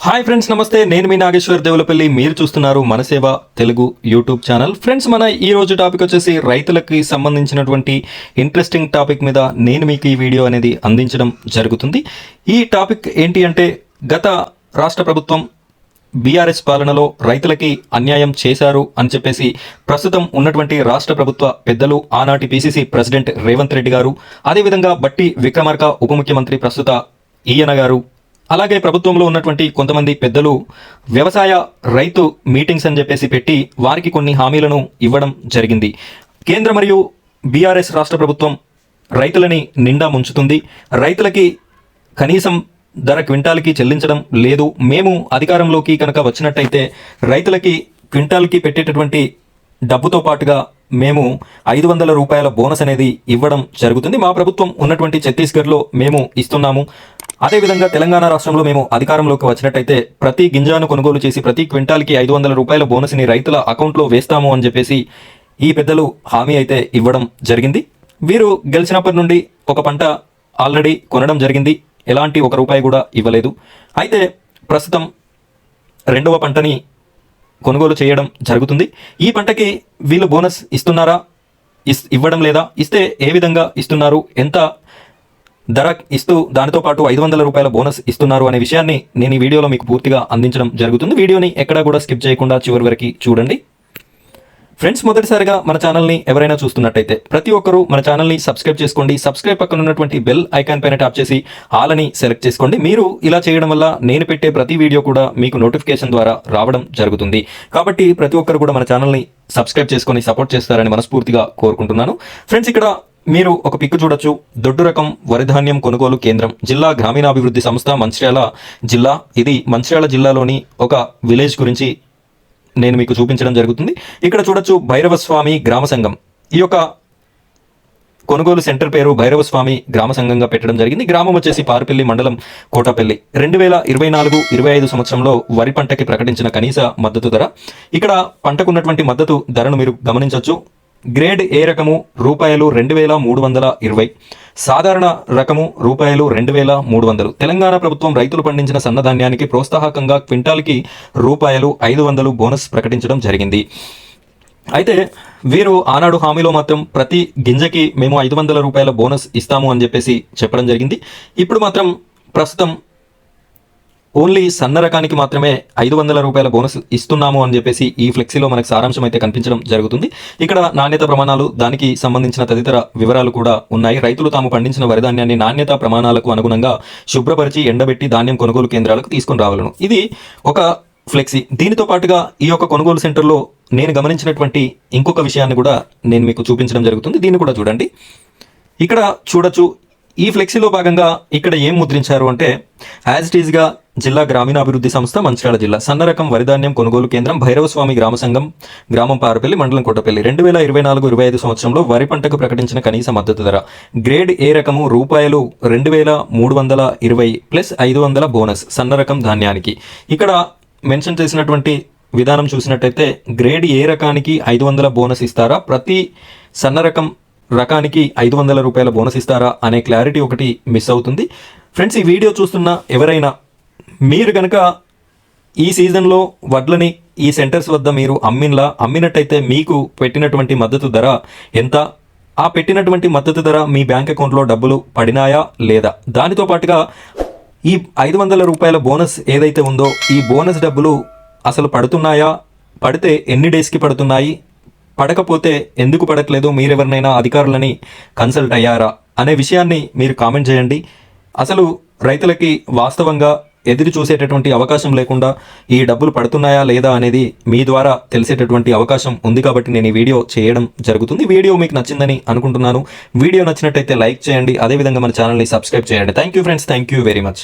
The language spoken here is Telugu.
హాయ్ ఫ్రెండ్స్, నమస్తే. నేను మీ నాగేశ్వర్ దేవులపల్లి. మీరు చూస్తున్నారు మనసేవ తెలుగు యూట్యూబ్ ఛానల్. ఫ్రెండ్స్, మన ఈ రోజు టాపిక్ వచ్చేసి రైతులకి సంబంధించినటువంటి ఇంట్రెస్టింగ్ టాపిక్ మీద నేను మీకు ఈ వీడియో అనేది అందించడం జరుగుతుంది. ఈ టాపిక్ ఏంటి అంటే, గత రాష్ట్ర ప్రభుత్వం బీఆర్ఎస్ పాలనలో రైతులకి అన్యాయం చేశారు అని చెప్పేసి ప్రస్తుతం ఉన్నటువంటి రాష్ట్ర ప్రభుత్వ పెద్దలు, ఆనాటి పిసిసి ప్రెసిడెంట్ రేవంత్ రెడ్డి గారు, అదేవిధంగా బట్టి విక్రమార్క ఉప ముఖ్యమంత్రి ప్రస్తుత ఈయన గారు, అలాగే ప్రభుత్వంలో ఉన్నటువంటి కొంతమంది పెద్దలు వ్యవసాయ రైతు మీటింగ్స్ అని చెప్పేసి పెట్టి వారికి కొన్ని హామీలను ఇవ్వడం జరిగింది. కేంద్ర మరియు బీఆర్ఎస్ రాష్ట్ర ప్రభుత్వం రైతులని నిండా ముంచుతుంది. రైతులకి కనీసం ధర క్వింటాల్కి చెల్లించడం లేదు. మేము అధికారంలోకి కనుక వచ్చినట్టయితే రైతులకి క్వింటాల్కి పెట్టేటటువంటి డబ్బుతో పాటుగా మేము 500 రూపాయల బోనస్ అనేది ఇవ్వడం జరుగుతుంది. మా ప్రభుత్వం ఉన్నటువంటి ఛత్తీస్గఢ్లో మేము ఇస్తున్నాము. అదేవిధంగా తెలంగాణ రాష్ట్రంలో మేము అధికారంలోకి వచ్చినట్టయితే ప్రతి గింజాను కొనుగోలు చేసి ప్రతి క్వింటాల్కి 500 రూపాయల బోనస్ని రైతుల అకౌంట్లో వేస్తాము అని చెప్పేసి ఈ పెద్దలు హామీ అయితే ఇవ్వడం జరిగింది. వీరు గెలిచినప్పటి నుండి ఒక పంట ఆల్రెడీ కొనడం జరిగింది. ఎలాంటి 1 రూపాయి కూడా ఇవ్వలేదు. అయితే ప్రస్తుతం రెండవ పంటని కొనుగోలు చేయడం జరుగుతుంది. ఈ పంటకి వీళ్ళు బోనస్ ఇస్తున్నారా, ఇవ్వడం లేదా, ఇస్తే ఏ విధంగా ఇస్తున్నారు, ఎంత ధర ఇస్తూ దానితో పాటు 500 రూపాయల బోనస్ ఇస్తున్నారు అనే విషయాన్ని నేను ఈ వీడియోలో మీకు పూర్తిగా అందించడం జరుగుతుంది. వీడియోని ఎక్కడా కూడా స్కిప్ చేయకుండా చివరి వరకు చూడండి. ఫ్రెండ్స్, మొదటిసారిగా మన ఛానల్ని ఎవరైనా చూస్తున్నట్టయితే ప్రతి ఒక్కరూ మన ఛానల్ని సబ్స్క్రైబ్ చేసుకోండి. సబ్స్క్రైబ్ పక్కన ఉన్నటువంటి బెల్ ఐకాన్ పైన ట్యాప్ చేసి ఆల్ అని సెలెక్ట్ చేసుకోండి. మీరు ఇలా చేయడం వల్ల నేను పెట్టే ప్రతి వీడియో కూడా మీకు నోటిఫికేషన్ ద్వారా రావడం జరుగుతుంది. కాబట్టి ప్రతి ఒక్కరు కూడా మన ఛానల్ని సబ్స్క్రైబ్ చేసుకొని సపోర్ట్ చేస్తారని మనస్ఫూర్తిగా కోరుకుంటున్నాను. ఫ్రెండ్స్, ఇక్కడ మీరు ఒక పిక్ చూడొచ్చు. దొడ్డు రకం వరిధాన్యం కొనుగోలు కేంద్రం, జిల్లా గ్రామీణాభివృద్ధి సంస్థ, మంచిర్యాల జిల్లా. ఇది మంచిర్యాల జిల్లాలోని ఒక విలేజ్ గురించి నేను మీకు చూపించడం జరుగుతుంది. ఇక్కడ చూడొచ్చు, భైరవస్వామి గ్రామ సంఘం. ఈ యొక్క కొనుగోలు సెంటర్ పేరు భైరవస్వామి గ్రామ సంఘంగా పెట్టడం జరిగింది. గ్రామం వచ్చేసి పారుపల్లి, మండలం కోటపల్లి. 2024-25 సంవత్సరంలో వరి పంటకి ప్రకటించిన కనీస మద్దతు ధర. ఇక్కడ పంటకున్నటువంటి మద్దతు ధరను మీరు గమనించవచ్చు. గ్రేడ్ ఏ రకము రూపాయలు 2320, సాధారణ రకము రూపాయలు 2300. తెలంగాణ ప్రభుత్వం రైతులు పండించిన సన్నధాన్యానికి ప్రోత్సాహకంగా క్వింటాల్కి రూపాయలు 500 బోనస్ ప్రకటించడం జరిగింది. అయితే వీరు ఆనాడు హామీలో మాత్రం ప్రతి గింజకి మేము 500 రూపాయల బోనస్ ఇస్తాము అని చెప్పేసి చెప్పడం జరిగింది. ఇప్పుడు మాత్రం ప్రస్తుతం ఓన్లీ సన్న రకానికి మాత్రమే 500 రూపాయల బోనస్ ఇస్తున్నాము అని చెప్పేసి ఈ ఫ్లెక్సీలో మనకు సారాంశం అయితే కనిపించడం జరుగుతుంది. ఇక్కడ నాణ్యత ప్రమాణాలు, దానికి సంబంధించిన తదితర వివరాలు కూడా ఉన్నాయి. రైతులు తాము పండించిన వరిధాన్యాన్ని నాణ్యత ప్రమాణాలకు అనుగుణంగా శుభ్రపరిచి ఎండబెట్టి ధాన్యం కొనుగోలు కేంద్రాలకు తీసుకుని రావాలను. ఇది ఒక ఫ్లెక్సీ. దీనితో పాటుగా ఈ యొక్క కొనుగోలు సెంటర్లో నేను గమనించినటువంటి ఇంకొక విషయాన్ని కూడా నేను మీకు చూపించడం జరుగుతుంది. దీన్ని కూడా చూడండి. ఇక్కడ చూడొచ్చు, ఈ ఫ్లెక్సీలో భాగంగా ఇక్కడ ఏం ముద్రించారు అంటే, యాజ్ ఇట్ ఈజ్గా జిల్లా గ్రామీణాభివృద్ధి సంస్థ, మంచిర్యాల జిల్లా, సన్న రకం వరిధాన్యం కొనుగోలు కేంద్రం, భైరవస్వామి గ్రామ సంఘం, గ్రామం పారుపల్లి, మండలం కోటపల్లి. 2024-25 సంవత్సరంలో వరి పంటకు ప్రకటించిన కనీస మద్దతు ధర. గ్రేడ్ ఏ రకము రూపాయలు 2320 ప్లస్ 500 బోనస్ సన్న రకం ధాన్యానికి. ఇక్కడ మెన్షన్ చేసినటువంటి విధానం చూసినట్టయితే గ్రేడ్ ఏ రకానికి 500 బోనస్ ఇస్తారా, ప్రతి సన్న రకం రకానికి 500 రూపాయల బోనస్ ఇస్తారా అనే క్లారిటీ ఒకటి మిస్ అవుతుంది. ఫ్రెండ్స్, ఈ వీడియో చూస్తున్న ఎవరైనా మీరు కనుక ఈ సీజన్లో వడ్లని ఈ సెంటర్స్ వద్ద మీరు అమ్మినట్టయితే మీకు పెట్టినటువంటి మద్దతు ధర ఎంత, ఆ పెట్టినటువంటి మద్దతు ధర మీ బ్యాంక్ అకౌంట్లో డబ్బులు పడినాయా లేదా, దానితో పాటుగా ఈ 500 రూపాయల బోనస్ ఏదైతే ఉందో ఈ బోనస్ డబ్బులు అసలు పడుతున్నాయా, పడితే ఎన్ని డేస్కి పడుతున్నాయి, పడకపోతే ఎందుకు పడట్లేదు, మీరెవరినైనా అధికారులని కన్సల్ట్ అయ్యారా అనే విషయాన్ని మీరు కామెంట్ చేయండి. అసలు రైతులకి వాస్తవంగా ఎదురు చూసేటటువంటి అవకాశం లేకుండా ఈ డబ్బులు పడుతున్నాయా లేదా అనేది మీ ద్వారా తెలిసేటటువంటి అవకాశం ఉంది. కాబట్టి నేను ఈ వీడియో చేయడం జరుగుతుంది. వీడియో మీకు నచ్చిందని అనుకుంటున్నాను. వీడియో నచ్చినట్టయితే లైక్ చేయండి. అదేవిధంగా మన ఛానల్ని సబ్స్క్రైబ్ చేయండి. Thank you friends, thank you very much.